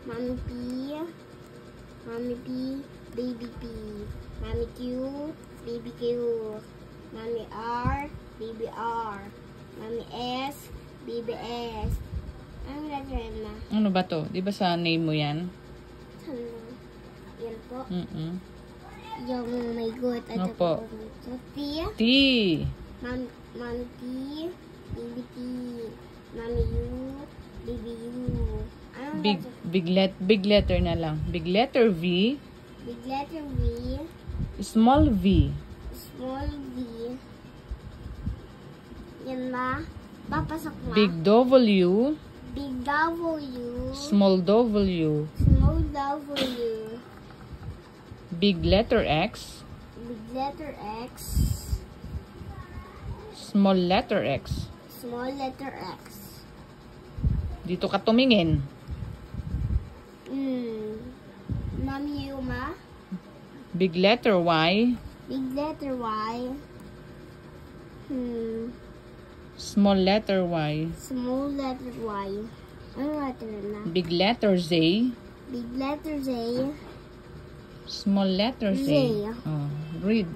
Mommy P. Mommy P. Baby P. Mommy Q. Baby Q. Mommy R. Baby R. Mommy S. Baby S. Ano letter na? Ano ba to? Di ba sa name mo yan? Ano? Yan po. Yung may good. Ano po? T. T. Mommy T. Baby T. Mommy U. Baby U. Ano Big letter na lang. Big letter V. Big letter V. Small V. Small V. Yan ba? Papasok na. Big W. Big W. Small W. Small W. Big letter X. Big letter X. Small letter X. Small letter X. Dito ka tumingin. Mommy Yuma. Big letter Y. Big letter Y. Small letter Y. Small letter Y. Ano letter na? Big letter Z. Big letter Z. Small letter Z. Oh, read.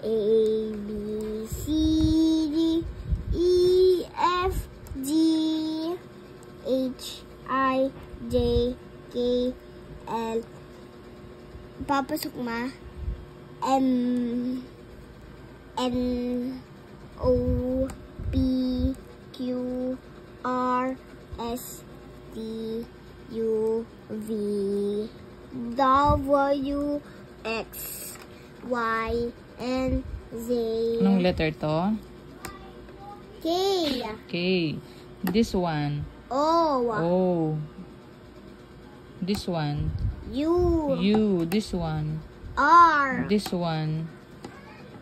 A, B, C, D, E, F, G, H, I, J, K, L. Papasok ma. M, N, O, P, Q, R, S, T, U, V, W, X, Y, and Z. Anong letter to? K. K. This one. O. O. This one. U. U. This one. R. This one.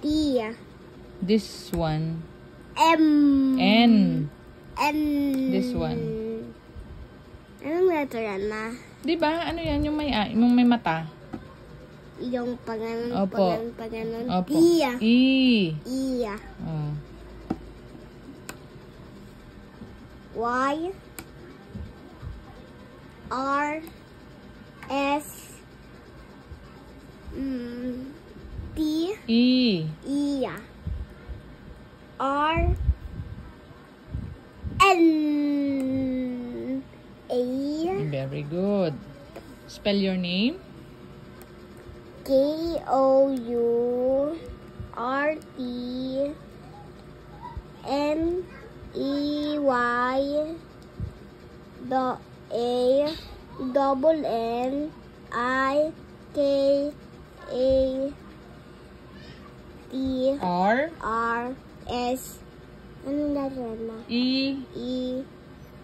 T. This one. M. N. N. This one. Anong letter yan na? Di ba? Ano yan? Yung may mata. Yung paganon, Opo. paganon. Opo. E. E. E. Oh. Y. R. S. T. E. E. R. N. A. Very good. Spell your name. Kourtney R. R S. Anong letter na? E. E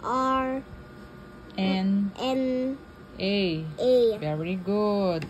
R N. N A. A. Very good.